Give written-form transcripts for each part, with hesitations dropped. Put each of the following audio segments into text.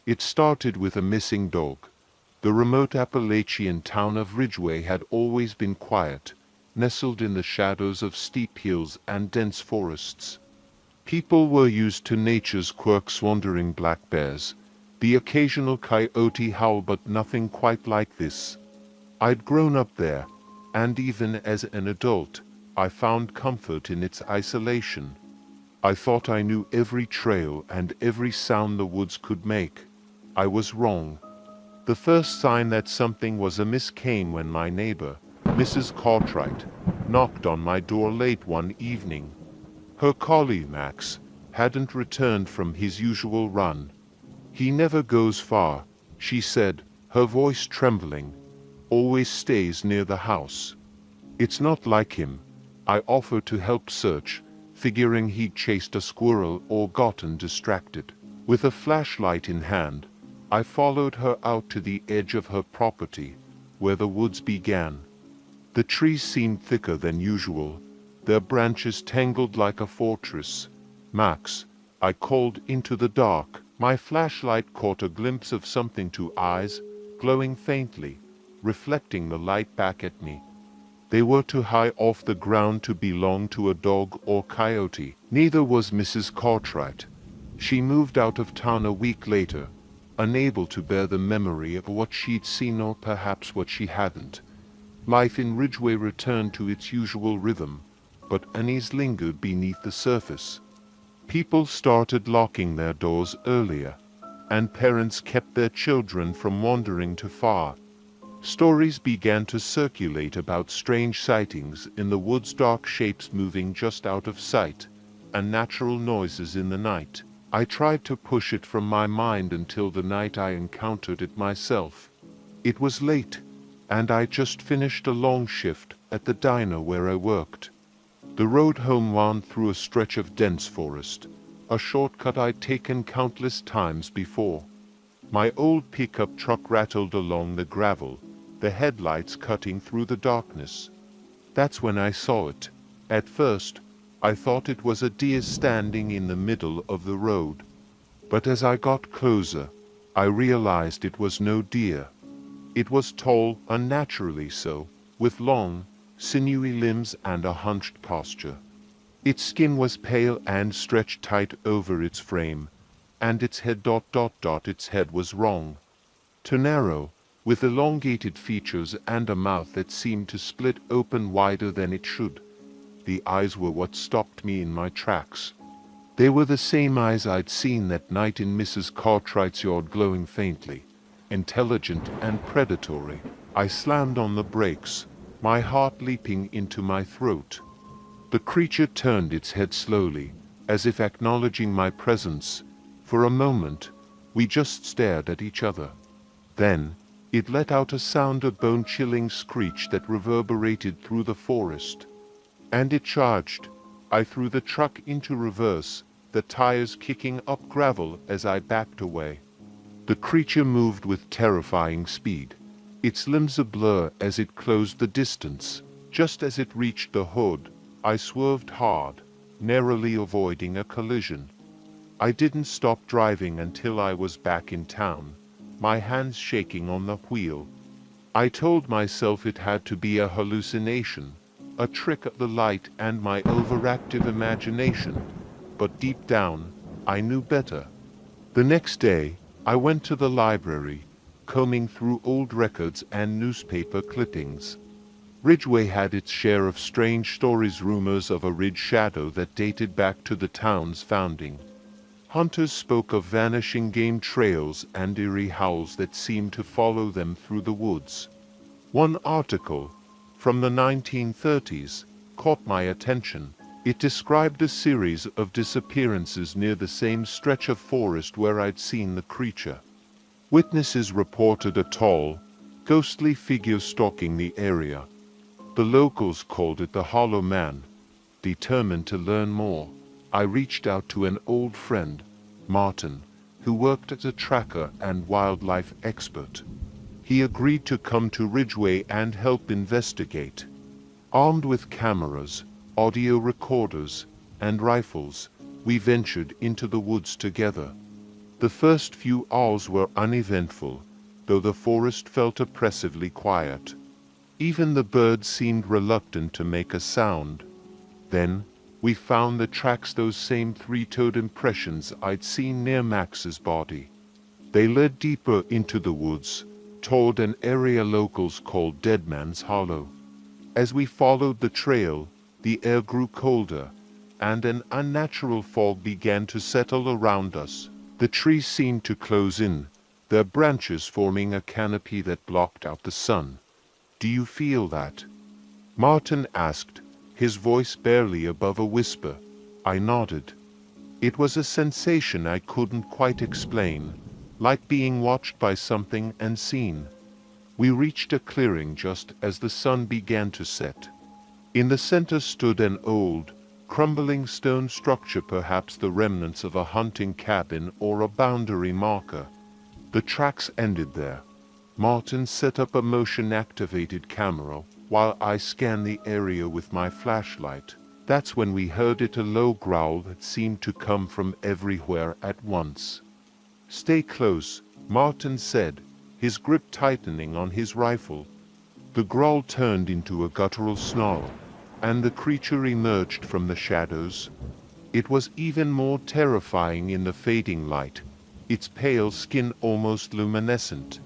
It started with a missing dog. The remote Appalachian town of Ridgway had always been quiet, nestled in the shadows of steep hills and dense forests. People were used to nature's quirks, wandering black bears, the occasional coyote howl, but nothing quite like this. I'd grown up there, and even as an adult, I found comfort in its isolation. I thought I knew every trail and every sound the woods could make. I was wrong. The first sign that something was amiss came when my neighbor, Mrs. Cartwright, knocked on my door late one evening. Her collie, Max, hadn't returned from his usual run. "He never goes far," she said, her voice trembling. "Always stays near the house." "It's not like him." I offered to help search, figuring he'd chased a squirrel or gotten distracted. With a flashlight in hand, I followed her out to the edge of her property, where the woods began. The trees seemed thicker than usual, their branches tangled like a fortress. "Max," I called into the dark. My flashlight caught a glimpse of something, two eyes, glowing faintly, reflecting the light back at me. They were too high off the ground to belong to a dog or coyote. Neither was Mrs. Cartwright. She moved out of town a week later, unable to bear the memory of what she'd seen, or perhaps what she hadn't. Life in Ridgway returned to its usual rhythm, but unease lingered beneath the surface. People started locking their doors earlier, and parents kept their children from wandering too far. Stories began to circulate about strange sightings in the woods, dark shapes moving just out of sight, unnatural noises in the night. I tried to push it from my mind until the night I encountered it myself. It was late, and I just finished a long shift at the diner where I worked. The road home wound through a stretch of dense forest, a shortcut I'd taken countless times before. My old pickup truck rattled along the gravel, the headlights cutting through the darkness. That's when I saw it. At first, I thought it was a deer standing in the middle of the road. But as I got closer, I realized it was no deer. It was tall, unnaturally so, with long, sinewy limbs and a hunched posture. Its skin was pale and stretched tight over its frame, and its head its head was wrong. Too narrow, with elongated features and a mouth that seemed to split open wider than it should. The eyes were what stopped me in my tracks. They were the same eyes I'd seen that night in Mrs. Cartwright's yard, glowing faintly, intelligent and predatory. I slammed on the brakes, my heart leaping into my throat. The creature turned its head slowly, as if acknowledging my presence. For a moment, we just stared at each other. Then, it let out a sound, a bone-chilling screech that reverberated through the forest. And it charged. I threw the truck into reverse, the tires kicking up gravel as I backed away. The creature moved with terrifying speed, its limbs a blur as it closed the distance. Just as it reached the hood, I swerved hard, narrowly avoiding a collision. I didn't stop driving until I was back in town, my hands shaking on the wheel. I told myself it had to be a hallucination, a trick of the light and my overactive imagination, but deep down, I knew better. The next day, I went to the library, combing through old records and newspaper clippings. Ridgway had its share of strange stories, rumors of a ridge shadow that dated back to the town's founding. Hunters spoke of vanishing game trails and eerie howls that seemed to follow them through the woods. One article, from the 1930s, caught my attention. It described a series of disappearances near the same stretch of forest where I'd seen the creature. Witnesses reported a tall, ghostly figure stalking the area. The locals called it the Hollow Man. Determined to learn more, I reached out to an old friend, Martin, who worked as a tracker and wildlife expert. He agreed to come to Ridgway and help investigate. Armed with cameras, audio recorders, and rifles, we ventured into the woods together. The first few hours were uneventful, though the forest felt oppressively quiet. Even the birds seemed reluctant to make a sound. Then, we found the tracks, those same three-toed impressions I'd seen near Max's body. They led deeper into the woods, toward an area locals called Dead Man's Hollow. As we followed the trail, the air grew colder, and an unnatural fog began to settle around us. The trees seemed to close in, their branches forming a canopy that blocked out the sun. "Do you feel that?" Martin asked, his voice barely above a whisper. I nodded. It was a sensation I couldn't quite explain, like being watched by something unseen. We reached a clearing just as the sun began to set. In the center stood an old, crumbling stone structure, perhaps the remnants of a hunting cabin or a boundary marker. The tracks ended there. Martin set up a motion-activated camera while I scanned the area with my flashlight. That's when we heard it, a low growl that seemed to come from everywhere at once. "Stay close," Martin said, his grip tightening on his rifle. The growl turned into a guttural snarl, and the creature emerged from the shadows. It was even more terrifying in the fading light, its pale skin almost luminescent.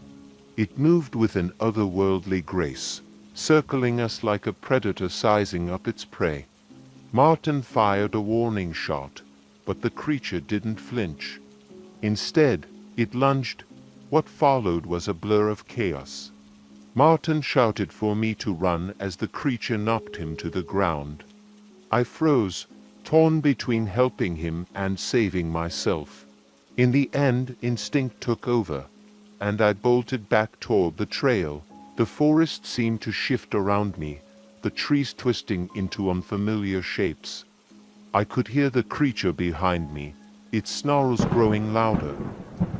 It moved with an otherworldly grace, circling us like a predator sizing up its prey. Martin fired a warning shot, but the creature didn't flinch. Instead, it lunged. What followed was a blur of chaos. Martin shouted for me to run as the creature knocked him to the ground. I froze, torn between helping him and saving myself. In the end, instinct took over, and I bolted back toward the trail. The forest seemed to shift around me, the trees twisting into unfamiliar shapes. I could hear the creature behind me, its snarls growing louder.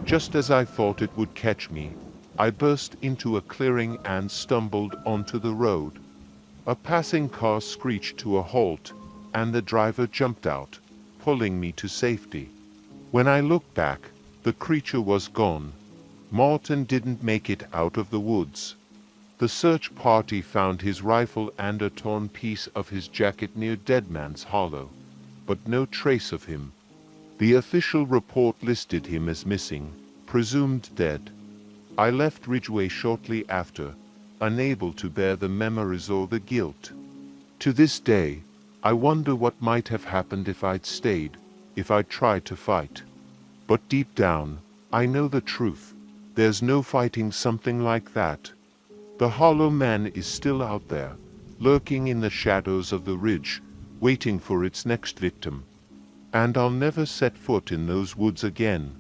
Just as I thought it would catch me, I burst into a clearing and stumbled onto the road. A passing car screeched to a halt, and the driver jumped out, pulling me to safety. When I looked back, the creature was gone. Martin didn't make it out of the woods. The search party found his rifle and a torn piece of his jacket near Dead Man's Hollow, but no trace of him. The official report listed him as missing, presumed dead. I left Ridgeway shortly after, unable to bear the memories or the guilt. To this day, I wonder what might have happened if I'd stayed, if I'd tried to fight. But deep down, I know the truth. There's no fighting something like that. The Hollow Man is still out there, lurking in the shadows of the ridge, waiting for its next victim. And I'll never set foot in those woods again.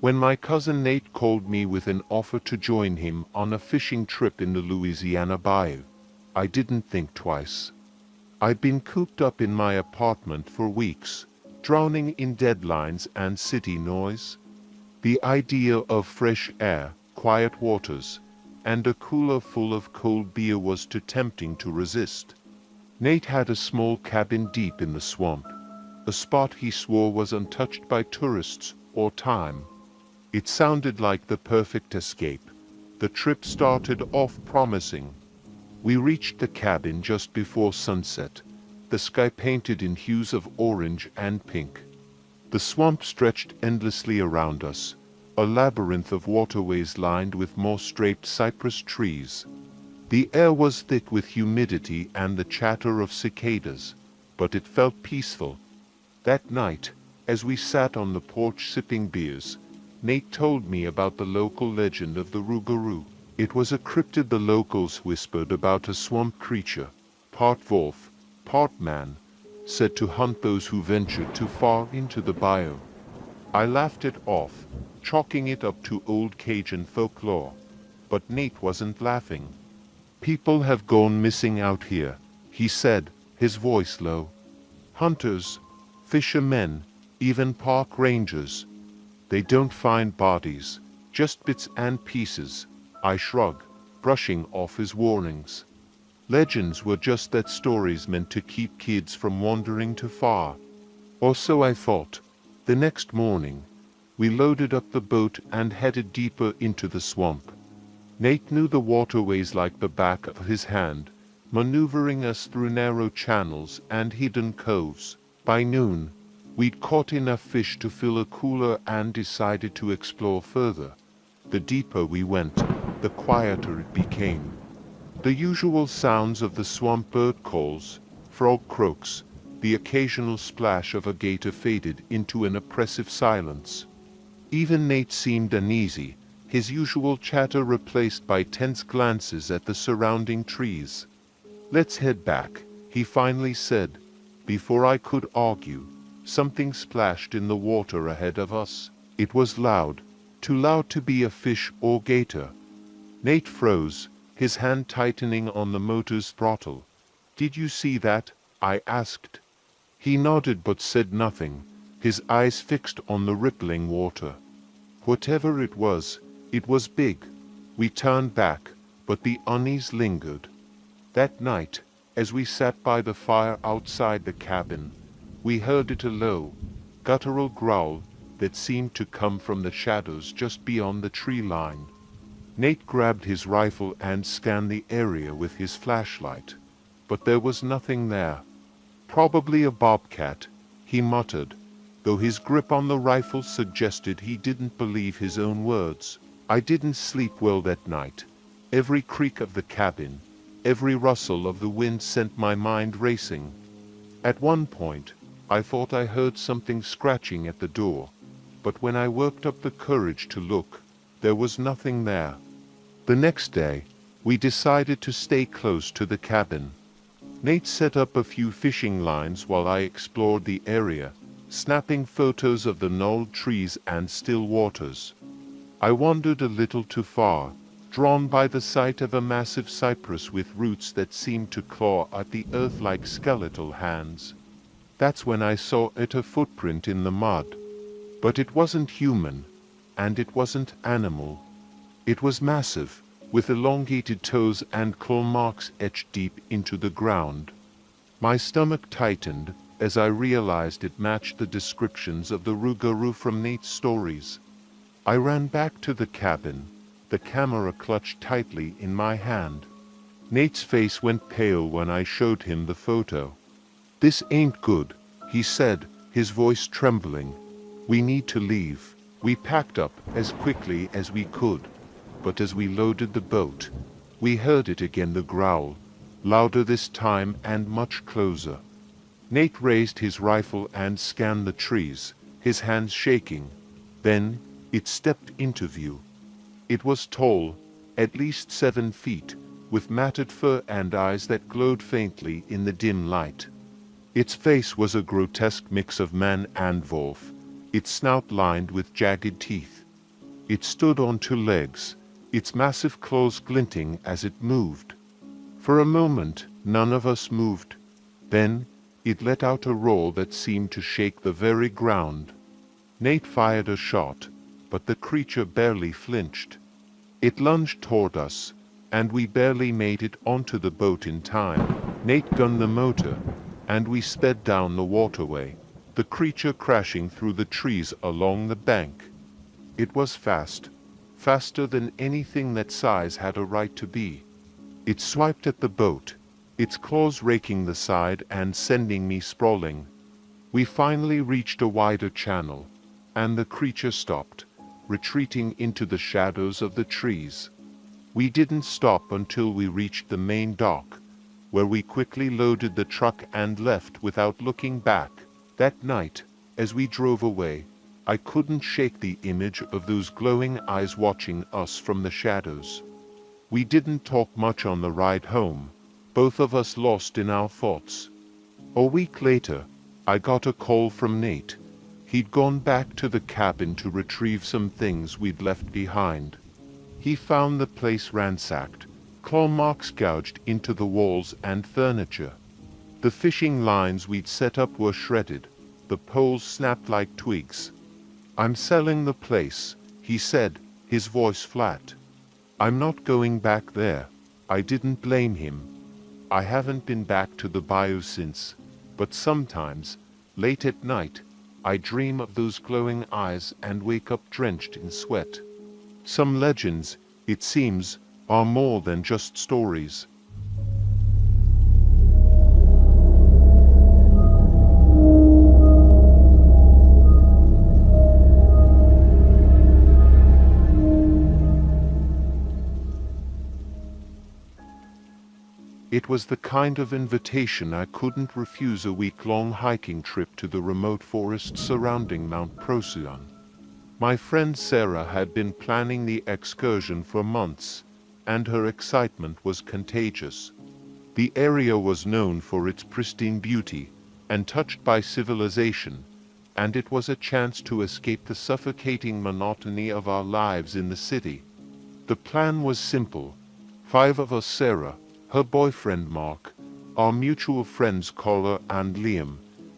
When my cousin Nate called me with an offer to join him on a fishing trip in the Louisiana bayou, I didn't think twice. I'd been cooped up in my apartment for weeks, drowning in deadlines and city noise. The idea of fresh air, quiet waters, and a cooler full of cold beer was too tempting to resist. Nate had a small cabin deep in the swamp, a spot he swore was untouched by tourists or time. It sounded like the perfect escape. The trip started off promising. We reached the cabin just before sunset, the sky painted in hues of orange and pink. The swamp stretched endlessly around us, a labyrinth of waterways lined with moss-draped cypress trees. The air was thick with humidity and the chatter of cicadas, but it felt peaceful. That night, as we sat on the porch sipping beers, Nate told me about the local legend of the Rougarou. It was a cryptid the locals whispered about, a swamp creature, part wolf, part man, said to hunt those who ventured too far into the bayou. I laughed it off, chalking it up to old Cajun folklore. But Nate wasn't laughing. "People have gone missing out here," he said, his voice low. "Hunters, fishermen, even park rangers. They don't find bodies, just bits and pieces, I shrug, brushing off his warnings. Legends were just that, stories meant to keep kids from wandering too far. Or so I thought. The next morning, we loaded up the boat and headed deeper into the swamp. Nate knew the waterways like the back of his hand, maneuvering us through narrow channels and hidden coves. By noon, we'd caught enough fish to fill a cooler and decided to explore further. The deeper we went, the quieter it became. The usual sounds of the swamp bird calls, frog croaks, the occasional splash of a gator faded into an oppressive silence. Even Nate seemed uneasy, his usual chatter replaced by tense glances at the surrounding trees. "Let's head back," he finally said. Before I could argue, something splashed in the water ahead of us. It was loud, too loud to be a fish or gator. Nate froze, his hand tightening on the motor's throttle. "Did you see that?" I asked. He nodded but said nothing, his eyes fixed on the rippling water. Whatever it was big. We turned back, but the unease lingered. That night, as we sat by the fire outside the cabin, we heard it, a low, guttural growl that seemed to come from the shadows just beyond the tree line. Nate grabbed his rifle and scanned the area with his flashlight, but there was nothing there. "Probably a bobcat," he muttered, though his grip on the rifle suggested he didn't believe his own words. I didn't sleep well that night. Every creak of the cabin, every rustle of the wind sent my mind racing. At one point, I thought I heard something scratching at the door, but when I worked up the courage to look, there was nothing there. The next day, we decided to stay close to the cabin. Nate set up a few fishing lines while I explored the area, snapping photos of the gnarled trees and still waters. I wandered a little too far, drawn by the sight of a massive cypress with roots that seemed to claw at the earth like skeletal hands. That's when I saw a footprint in the mud. But it wasn't human, and it wasn't animal. It was massive, with elongated toes and claw marks etched deep into the ground. My stomach tightened as I realized it matched the descriptions of the rougarou from Nate's stories. I ran back to the cabin, the camera clutched tightly in my hand. Nate's face went pale when I showed him the photo. "This ain't good," he said, his voice trembling. "We need to leave." We packed up as quickly as we could, but as we loaded the boat, we heard it again, the growl, louder this time and much closer. Nate raised his rifle and scanned the trees, his hands shaking. Then it stepped into view. It was tall, at least 7 feet, with matted fur and eyes that glowed faintly in the dim light. Its face was a grotesque mix of man and wolf, its snout lined with jagged teeth. It stood on 2 legs, its massive claws glinting as it moved. For a moment, none of us moved. Then it let out a roar that seemed to shake the very ground. Nate fired a shot, but the creature barely flinched. It lunged toward us, and we barely made it onto the boat in time. Nate gunned the motor, and we sped down the waterway, the creature crashing through the trees along the bank. It was fast, faster than anything that size had a right to be. It swiped at the boat, its claws raking the side and sending me sprawling. We finally reached a wider channel, and the creature stopped, retreating into the shadows of the trees. We didn't stop until we reached the main dock, where we quickly loaded the truck and left without looking back. That night, as we drove away, I couldn't shake the image of those glowing eyes watching us from the shadows. We didn't talk much on the ride home, both of us lost in our thoughts. A week later, I got a call from Nate. He'd gone back to the cabin to retrieve some things we'd left behind. He found the place ransacked, claw marks gouged into the walls and furniture. The fishing lines we'd set up were shredded, the poles snapped like twigs. "I'm selling the place," he said, his voice flat. "I'm not going back there." I didn't blame him. I haven't been back to the bayou since, but sometimes, late at night, I dream of those glowing eyes and wake up drenched in sweat. Some legends, it seems, are more than just stories. It was the kind of invitation I couldn't refuse, a week-long hiking trip to the remote forests surrounding Mount Procyon. My friend Sarah had been planning the excursion for months, and her excitement was contagious. The area was known for its pristine beauty, untouched by civilization, and it was a chance to escape the suffocating monotony of our lives in the city. The plan was simple. 5 of us, Sarah, her boyfriend Mark, our mutual friends Carla and Liam,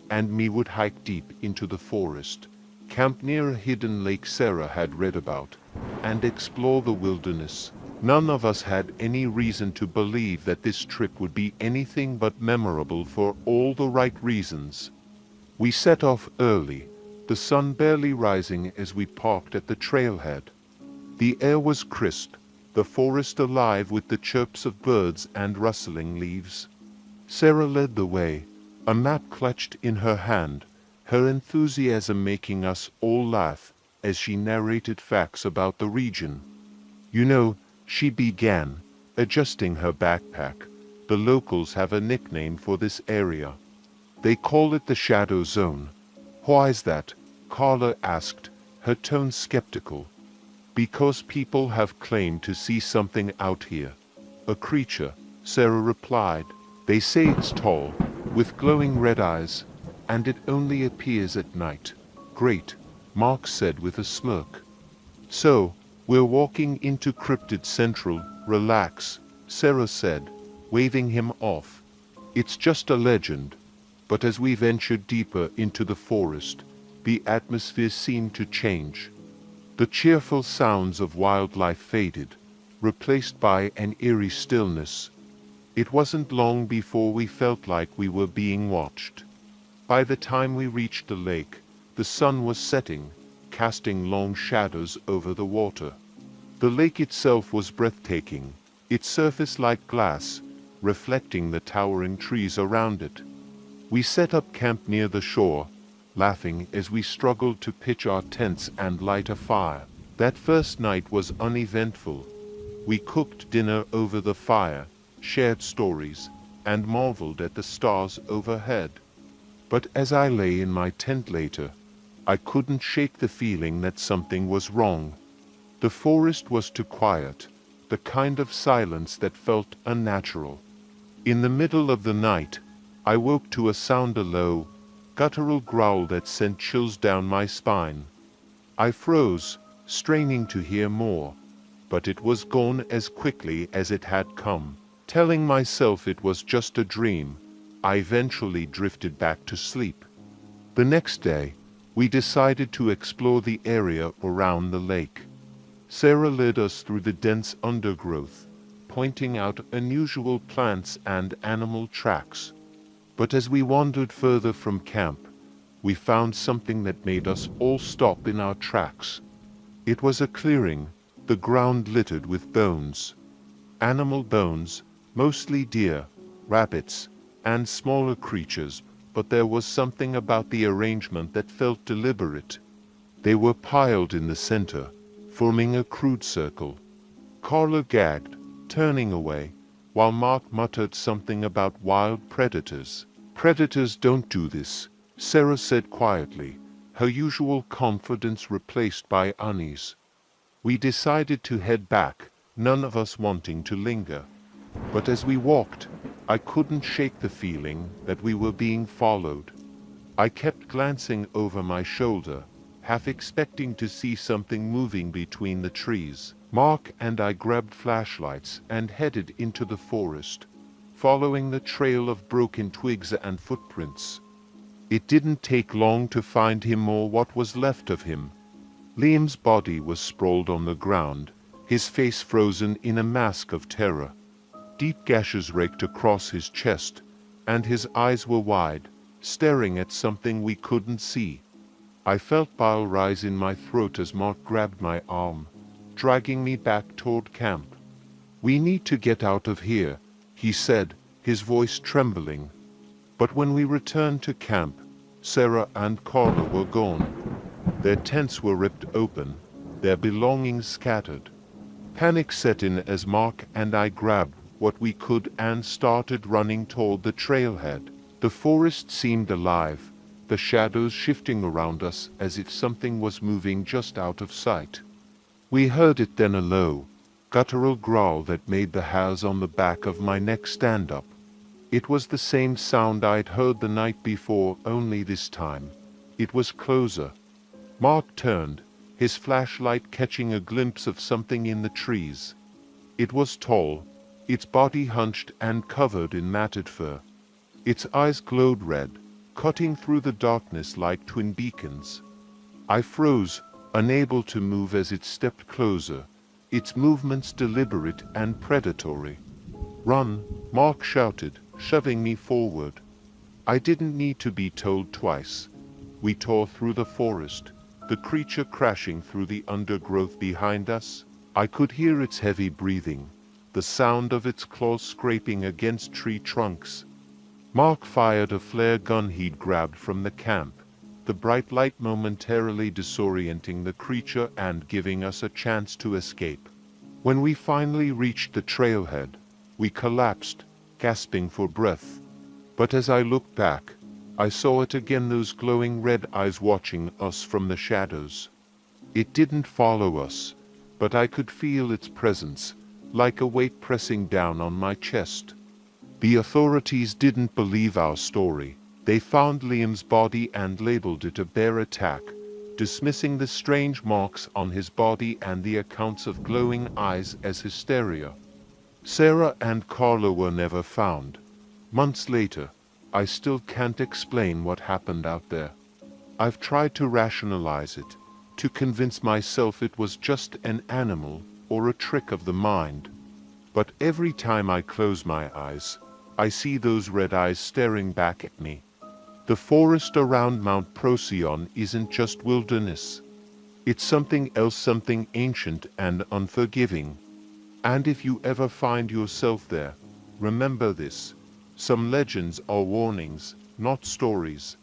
and me, would hike deep into the forest, camp near a hidden lake Sarah had read about, and explore the wilderness. None of us had any reason to believe that this trip would be anything but memorable for all the right reasons. We set off early, the sun barely rising as we parked at the trailhead. The air was crisp, the forest alive with the chirps of birds and rustling leaves. Sarah led the way, a map clutched in her hand, her enthusiasm making us all laugh as she narrated facts about the region. "You know," she began, adjusting her backpack, "the locals have a nickname for this area. They call it the Shadow Zone." "Why's that?" Carla asked, her tone skeptical. "Because people have claimed to see something out here. A creature," Sarah replied. "They say it's tall, with glowing red eyes, and it only appears at night." "Great," Mark said with a smirk. "So, we're walking into Cryptid Central." "Relax," Sarah said, waving him off. "It's just a legend." But as we ventured deeper into the forest, the atmosphere seemed to change. The cheerful sounds of wildlife faded, replaced by an eerie stillness. It wasn't long before we felt like we were being watched. By the time we reached the lake, the sun was setting, casting long shadows over the water. The lake itself was breathtaking, its surface like glass, reflecting the towering trees around it. We set up camp near the shore, laughing as we struggled to pitch our tents and light a fire. That first night was uneventful. We cooked dinner over the fire, shared stories, and marveled at the stars overhead. But as I lay in my tent later, I couldn't shake the feeling that something was wrong. The forest was too quiet, the kind of silence that felt unnatural. In the middle of the night, I woke to a sound, a low, guttural growl that sent chills down my spine. I froze, straining to hear more, but it was gone as quickly as it had come. Telling myself it was just a dream, I eventually drifted back to sleep. The next day, we decided to explore the area around the lake. Sarah led us through the dense undergrowth, pointing out unusual plants and animal tracks. But as we wandered further from camp, we found something that made us all stop in our tracks. It was a clearing, the ground littered with bones. Animal bones, mostly deer, rabbits, and smaller creatures, but there was something about the arrangement that felt deliberate. They were piled in the center, forming a crude circle. Carla gagged, turning away, while Mark muttered something about wild predators. "Predators don't do this," Sarah said quietly, her usual confidence replaced by unease. We decided to head back, none of us wanting to linger. But as we walked, I couldn't shake the feeling that we were being followed. I kept glancing over my shoulder, half expecting to see something moving between the trees. Mark and I grabbed flashlights and headed into the forest, following the trail of broken twigs and footprints. It didn't take long to find him, or what was left of him, Liam's body was sprawled on the ground, his face frozen in a mask of terror. Deep gashes raked across his chest, and his eyes were wide, staring at something we couldn't see. I felt bile rise in my throat as Mark grabbed my arm, dragging me back toward camp. "We need to get out of here," he said, his voice trembling. But when we returned to camp, Sarah and Carla were gone. Their tents were ripped open, their belongings scattered. Panic set in as Mark and I grabbed what we could and started running toward the trailhead. The forest seemed alive, the shadows shifting around us as if something was moving just out of sight. We heard it then, a low, guttural growl that made the hairs on the back of my neck stand up. It was the same sound I'd heard the night before, only this time it was closer. Mark turned, his flashlight catching a glimpse of something in the trees. It was tall, its body hunched and covered in matted fur. Its eyes glowed red, cutting through the darkness like twin beacons. I froze, unable to move as it stepped closer, its movements deliberate and predatory. "Run!" Mark shouted, shoving me forward. I didn't need to be told twice. We tore through the forest, the creature crashing through the undergrowth behind us. I could hear its heavy breathing, the sound of its claws scraping against tree trunks. Mark fired a flare gun he'd grabbed from the camp, the bright light momentarily disorienting the creature and giving us a chance to escape. When we finally reached the trailhead, we collapsed, gasping for breath. But as I looked back, I saw it again, those glowing red eyes watching us from the shadows. It didn't follow us, but I could feel its presence, like a weight pressing down on my chest. The authorities didn't believe our story. They found Liam's body and labeled it a bear attack, dismissing the strange marks on his body and the accounts of glowing eyes as hysteria. Sarah and Carla were never found. Months later, I still can't explain what happened out there. I've tried to rationalize it, to convince myself it was just an animal or a trick of the mind. But every time I close my eyes, I see those red eyes staring back at me. The forest around Mount Procyon isn't just wilderness. It's something else, something ancient and unforgiving. And if you ever find yourself there, remember this: some legends are warnings, not stories.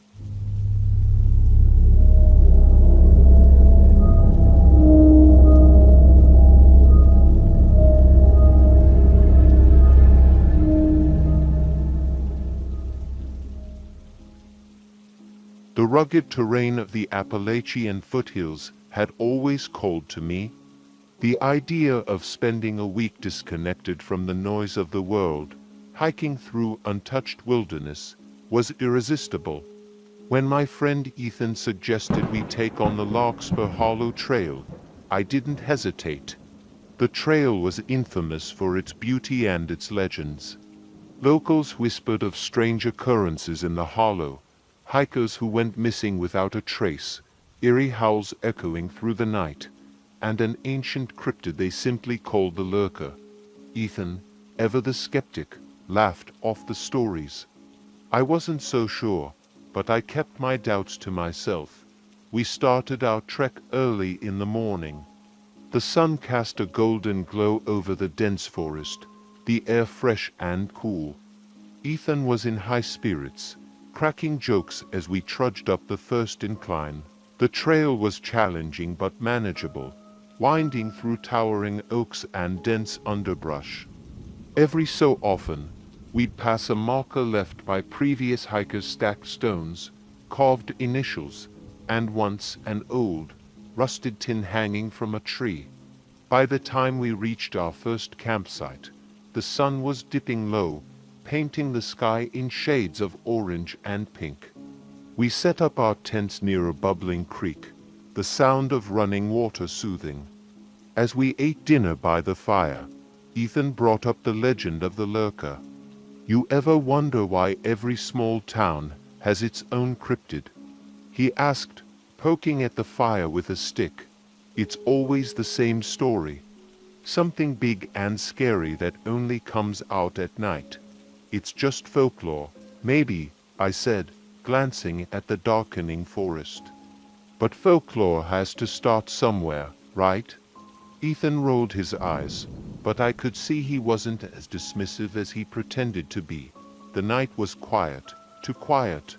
The rugged terrain of the Appalachian foothills had always called to me. The idea of spending a week disconnected from the noise of the world, hiking through untouched wilderness, was irresistible. When my friend Ethan suggested we take on the Larkspur Hollow Trail, I didn't hesitate. The trail was infamous for its beauty and its legends. Locals whispered of strange occurrences in the hollow, hikers who went missing without a trace, eerie howls echoing through the night, and an ancient cryptid they simply called the Lurker. Ethan, ever the skeptic, laughed off the stories. I wasn't so sure, but I kept my doubts to myself. We started our trek early in the morning. The sun cast a golden glow over the dense forest, the air fresh and cool. Ethan was in high spirits, cracking jokes as we trudged up the first incline. The trail was challenging but manageable, winding through towering oaks and dense underbrush. Every so often, we'd pass a marker left by previous hikers' stacked stones, carved initials, and once an old, rusted tin hanging from a tree. By the time we reached our first campsite, the sun was dipping low, painting the sky in shades of orange and pink. We set up our tents near a bubbling creek, the sound of running water soothing. As we ate dinner by the fire, Ethan brought up the legend of the Lurker. You ever wonder why every small town has its own cryptid? He asked, poking at the fire with a stick. It's always the same story. Something big and scary that only comes out at night. It's just folklore. Maybe, I said, glancing at the darkening forest. But folklore has to start somewhere, right? Ethan rolled his eyes, but I could see he wasn't as dismissive as he pretended to be. The night was quiet, too quiet.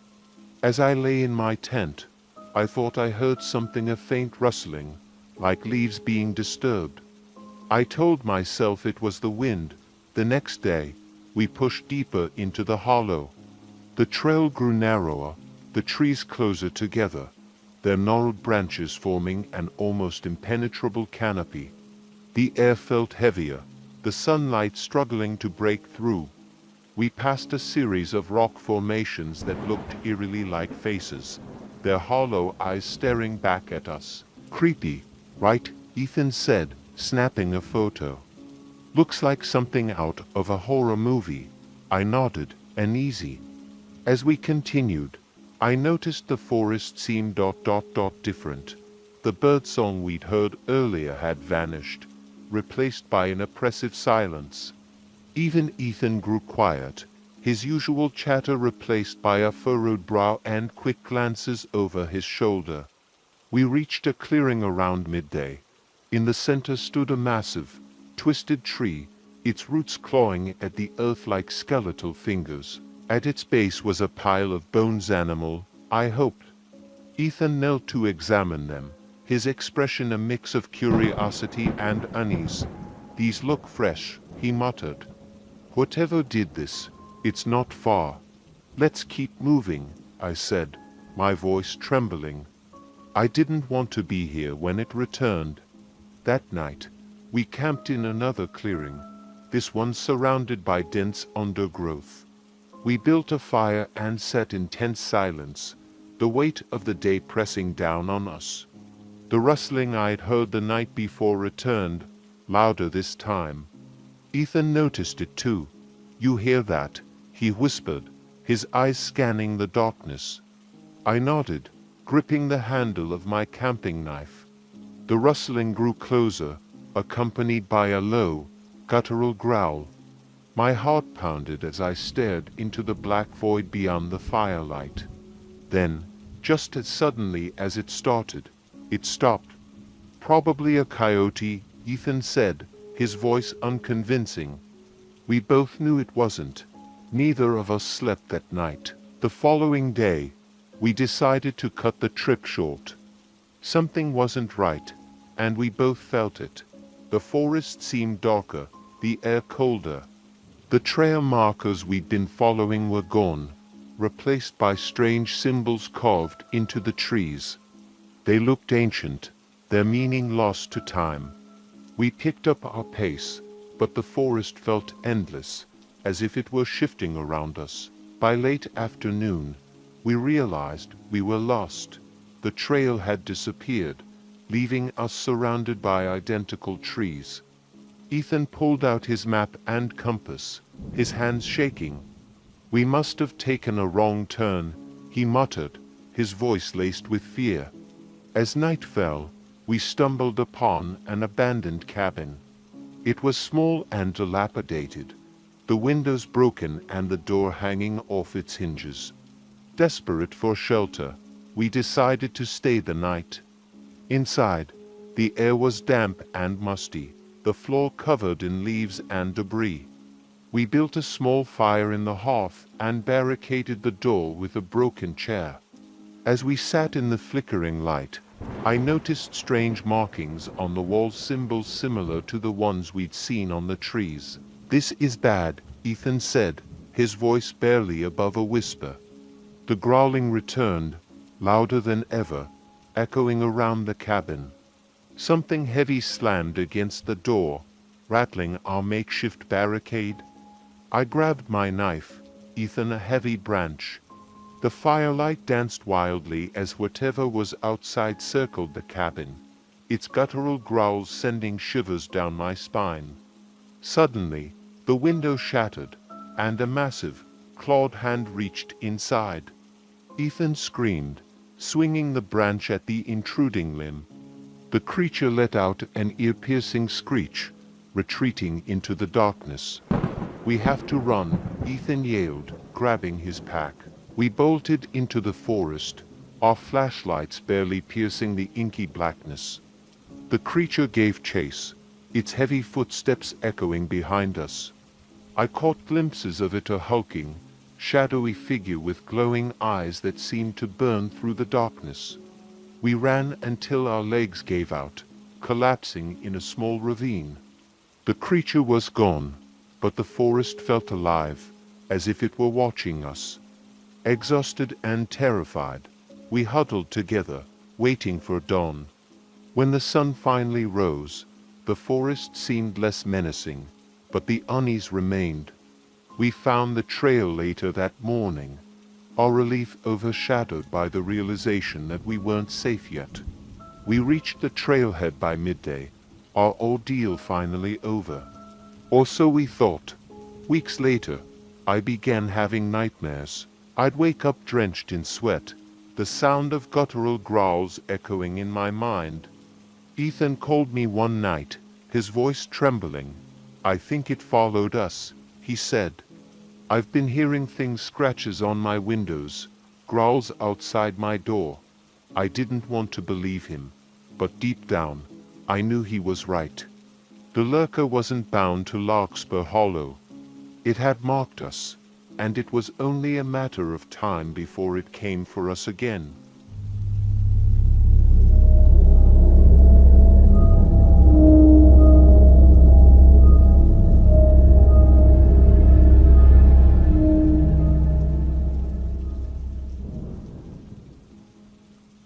As I lay in my tent, I thought I heard something, a faint rustling, like leaves being disturbed. I told myself it was the wind. The next day, we pushed deeper into the hollow. The trail grew narrower, the trees closer together, their gnarled branches forming an almost impenetrable canopy. The air felt heavier, the sunlight struggling to break through. We passed a series of rock formations that looked eerily like faces, their hollow eyes staring back at us. Creepy, right? Ethan said, snapping a photo. Looks like something out of a horror movie. I nodded, uneasy. As we continued, I noticed the forest seemed different. The birdsong we'd heard earlier had vanished, replaced by an oppressive silence. Even Ethan grew quiet, his usual chatter replaced by a furrowed brow and quick glances over his shoulder. We reached a clearing around midday. In the center stood a massive, twisted tree, its roots clawing at the earth like skeletal fingers. At its base was a pile of bones. Animal, I hoped. Ethan knelt to examine them, his expression a mix of curiosity and unease. These look fresh, he muttered. Whatever did this, it's not far. Let's keep moving, I said, my voice trembling. I didn't want to be here when it returned. That night, we camped in another clearing, this one surrounded by dense undergrowth. We built a fire and sat in tense silence, the weight of the day pressing down on us. The rustling I'd heard the night before returned, louder this time. Ethan noticed it too. You hear that? He whispered, his eyes scanning the darkness. I nodded, gripping the handle of my camping knife. The rustling grew closer, accompanied by a low, guttural growl. My heart pounded as I stared into the black void beyond the firelight. Then, just as suddenly as it started, it stopped. Probably a coyote, Ethan said, his voice unconvincing. We both knew it wasn't. Neither of us slept that night. The following day, we decided to cut the trip short. Something wasn't right, and we both felt it. The forest seemed darker, the air colder. The trail markers we'd been following were gone, replaced by strange symbols carved into the trees. They looked ancient, their meaning lost to time. We picked up our pace, but the forest felt endless, as if it were shifting around us. By late afternoon, we realized we were lost. The trail had disappeared, leaving us surrounded by identical trees. Ethan pulled out his map and compass, his hands shaking. We must have taken a wrong turn, he muttered, his voice laced with fear. As night fell, we stumbled upon an abandoned cabin. It was small and dilapidated, the windows broken and the door hanging off its hinges. Desperate for shelter, we decided to stay the night. Inside, the air was damp and musty, the floor covered in leaves and debris. We built a small fire in the hearth and barricaded the door with a broken chair. As we sat in the flickering light, I noticed strange markings on the wall, symbols similar to the ones we'd seen on the trees. This is bad, Ethan said, his voice barely above a whisper. The growling returned, louder than ever, echoing around the cabin. Something heavy slammed against the door, rattling our makeshift barricade. I grabbed my knife, Ethan a heavy branch. The firelight danced wildly as whatever was outside circled the cabin, its guttural growls sending shivers down my spine. Suddenly, the window shattered, and a massive, clawed hand reached inside. Ethan screamed, swinging the branch at the intruding limb. The creature let out an ear-piercing screech, retreating into the darkness. "We have to run," Ethan yelled, grabbing his pack. We bolted into the forest, our flashlights barely piercing the inky blackness. The creature gave chase, its heavy footsteps echoing behind us. I caught glimpses of it, a hulking, shadowy figure with glowing eyes that seemed to burn through the darkness. We ran until our legs gave out, collapsing in a small ravine. The creature was gone, but the forest felt alive, as if it were watching us. Exhausted and terrified, we huddled together, waiting for dawn. When the sun finally rose, the forest seemed less menacing, but the unease remained. We found the trail later that morning, our relief overshadowed by the realization that we weren't safe yet. We reached the trailhead by midday, our ordeal finally over. Or so we thought. Weeks later, I began having nightmares. I'd wake up drenched in sweat, the sound of guttural growls echoing in my mind. Ethan called me one night, his voice trembling. "I think it followed us," he said. "I've been hearing things, scratches on my windows, growls outside my door." I didn't want to believe him, but deep down, I knew he was right. The lurker wasn't bound to Larkspur Hollow. It had marked us, and it was only a matter of time before it came for us again.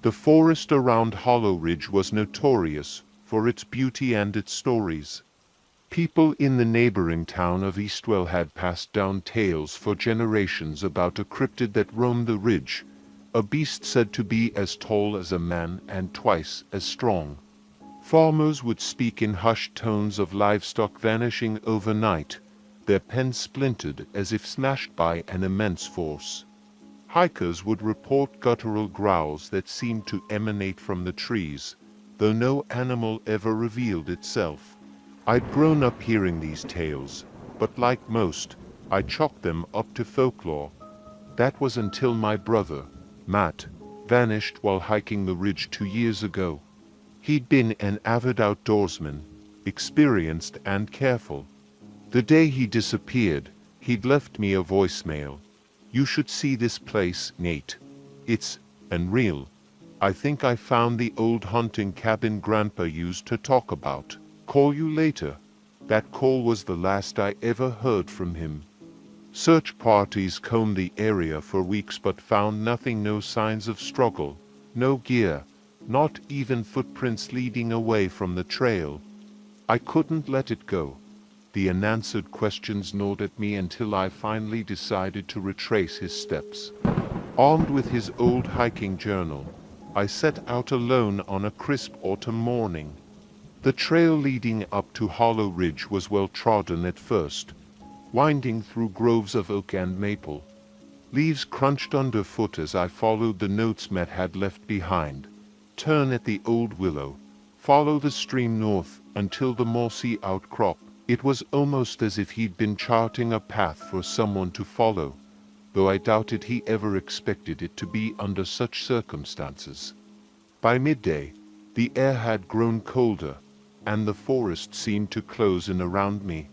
The forest around Hollow Ridge was notorious for its beauty and its stories. People in the neighboring town of Eastwell had passed down tales for generations about a cryptid that roamed the ridge, a beast said to be as tall as a man and twice as strong. Farmers would speak in hushed tones of livestock vanishing overnight, their pens splintered as if smashed by an immense force. Hikers would report guttural growls that seemed to emanate from the trees, though no animal ever revealed itself. I'd grown up hearing these tales, but like most, I chalked them up to folklore. That was until my brother, Matt, vanished while hiking the ridge 2 years ago. He'd been an avid outdoorsman, experienced and careful. The day he disappeared, he'd left me a voicemail. "You should see this place, Nate. It's unreal. I think I found the old hunting cabin Grandpa used to talk about. Call you later." That call was the last I ever heard from him. Search parties combed the area for weeks but found nothing, no signs of struggle, no gear, not even footprints leading away from the trail. I couldn't let it go. The unanswered questions gnawed at me until I finally decided to retrace his steps. Armed with his old hiking journal, I set out alone on a crisp autumn morning. The trail leading up to Hollow Ridge was well trodden at first, winding through groves of oak and maple. Leaves crunched underfoot as I followed the notes Matt had left behind. Turn at the old willow, follow the stream north until the mossy outcrop. It was almost as if he'd been charting a path for someone to follow, though I doubted he ever expected it to be under such circumstances. By midday, the air had grown colder, and the forest seemed to close in around me.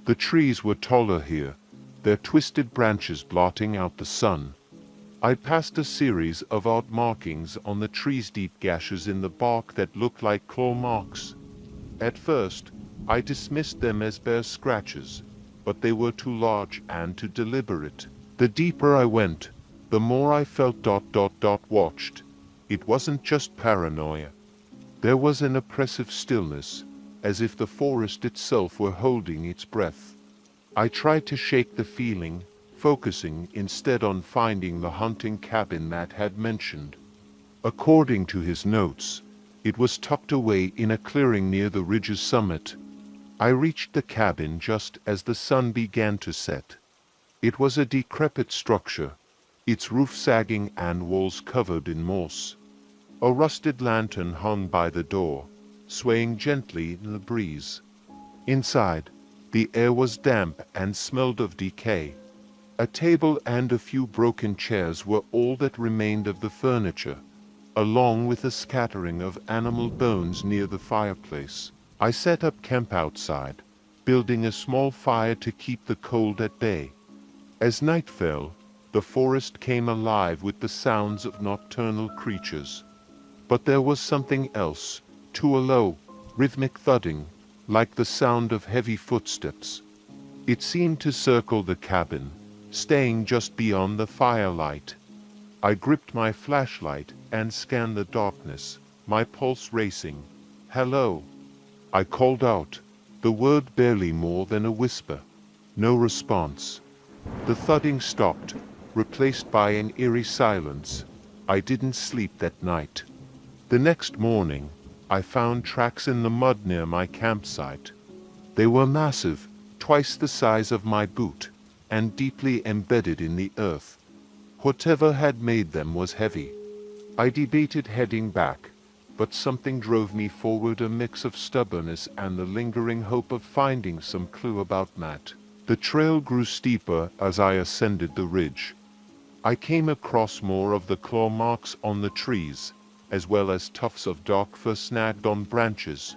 The trees were taller here, their twisted branches blotting out the sun. I passed a series of odd markings on the trees, deep gashes in the bark that looked like claw marks. At first, I dismissed them as bare scratches, but they were too large and too deliberate. The deeper I went, the more I felt watched. It wasn't just paranoia. There was an oppressive stillness, as if the forest itself were holding its breath. I tried to shake the feeling, focusing instead on finding the hunting cabin Matt had mentioned. According to his notes, it was tucked away in a clearing near the ridge's summit. I reached the cabin just as the sun began to set. It was a decrepit structure, its roof sagging and walls covered in moss. A rusted lantern hung by the door, swaying gently in the breeze. Inside, the air was damp and smelled of decay. A table and a few broken chairs were all that remained of the furniture, along with a scattering of animal bones near the fireplace. I set up camp outside, building a small fire to keep the cold at bay. As night fell, the forest came alive with the sounds of nocturnal creatures. But there was something else, too, a low, rhythmic thudding, like the sound of heavy footsteps. It seemed to circle the cabin, staying just beyond the firelight. I gripped my flashlight and scanned the darkness, my pulse racing. "Hello," I called out, the word barely more than a whisper. No response. The thudding stopped, replaced by an eerie silence. I didn't sleep that night. The next morning, I found tracks in the mud near my campsite. They were massive, twice the size of my boot, and deeply embedded in the earth. Whatever had made them was heavy. I debated heading back, but something drove me forward, a mix of stubbornness and the lingering hope of finding some clue about Matt. The trail grew steeper as I ascended the ridge. I came across more of the claw marks on the trees, as well as tufts of dark fur snagged on branches.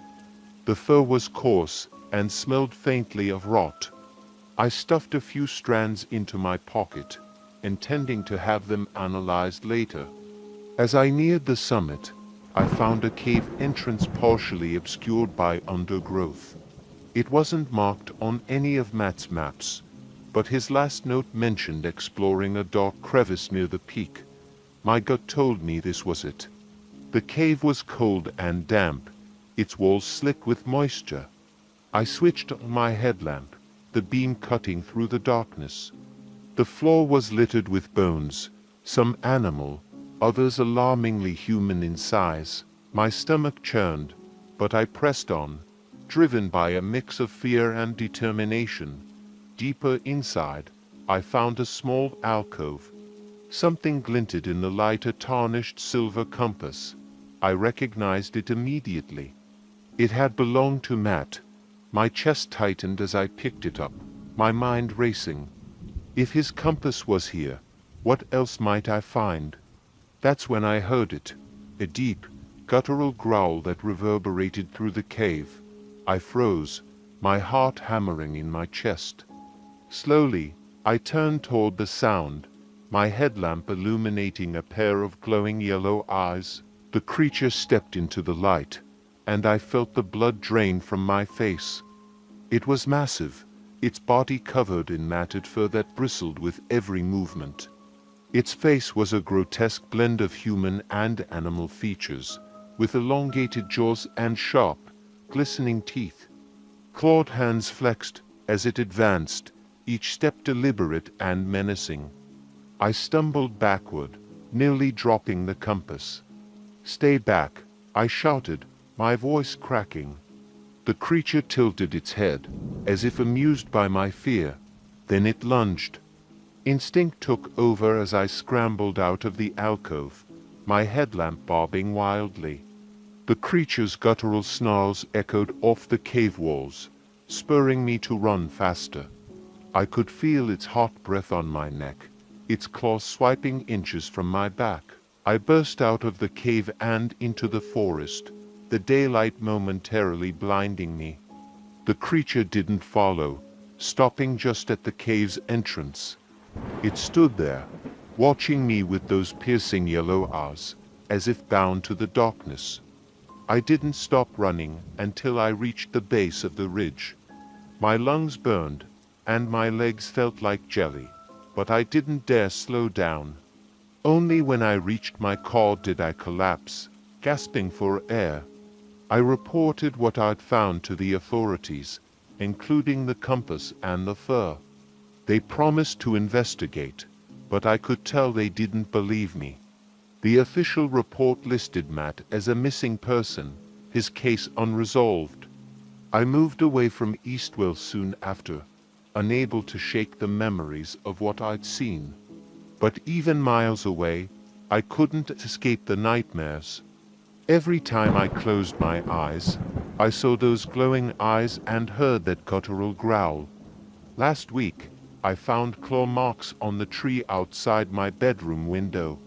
The fur was coarse and smelled faintly of rot. I stuffed a few strands into my pocket, intending to have them analyzed later. As I neared the summit, I found a cave entrance partially obscured by undergrowth. It wasn't marked on any of Matt's maps, but his last note mentioned exploring a dark crevice near the peak. My gut told me this was it. The cave was cold and damp, its walls slick with moisture. I switched on my headlamp, the beam cutting through the darkness. The floor was littered with bones, some animal, others alarmingly human in size. My stomach churned, but I pressed on, driven by a mix of fear and determination. Deeper inside, I found a small alcove. Something glinted in the light, a tarnished silver compass. I recognized it immediately. It had belonged to Matt. My chest tightened as I picked it up, my mind racing. If his compass was here, what else might I find? That's when I heard it, a deep, guttural growl that reverberated through the cave. I froze, my heart hammering in my chest. Slowly, I turned toward the sound, my headlamp illuminating a pair of glowing yellow eyes. The creature stepped into the light, and I felt the blood drain from my face. It was massive, its body covered in matted fur that bristled with every movement. Its face was a grotesque blend of human and animal features, with elongated jaws and sharp, glistening teeth. Clawed hands flexed as it advanced, each step deliberate and menacing. I stumbled backward, nearly dropping the compass. "Stay back," I shouted, my voice cracking. The creature tilted its head, as if amused by my fear. Then it lunged. Instinct took over as I scrambled out of the alcove, my headlamp bobbing wildly. The creature's guttural snarls echoed off the cave walls, spurring me to run faster. I could feel its hot breath on my neck, its claws swiping inches from my back. I burst out of the cave and into the forest, the daylight momentarily blinding me. The creature didn't follow, stopping just at the cave's entrance. It stood there, watching me with those piercing yellow eyes, as if bound to the darkness. I didn't stop running until I reached the base of the ridge. My lungs burned, and my legs felt like jelly, but I didn't dare slow down. Only when I reached my car did I collapse, gasping for air. I reported what I'd found to the authorities, including the compass and the fur. They promised to investigate, but I could tell they didn't believe me. The official report listed Matt as a missing person, his case unresolved. I moved away from Eastwell soon after, unable to shake the memories of what I'd seen. But even miles away, I couldn't escape the nightmares. Every time I closed my eyes, I saw those glowing eyes and heard that guttural growl. Last week, I found claw marks on the tree outside my bedroom window.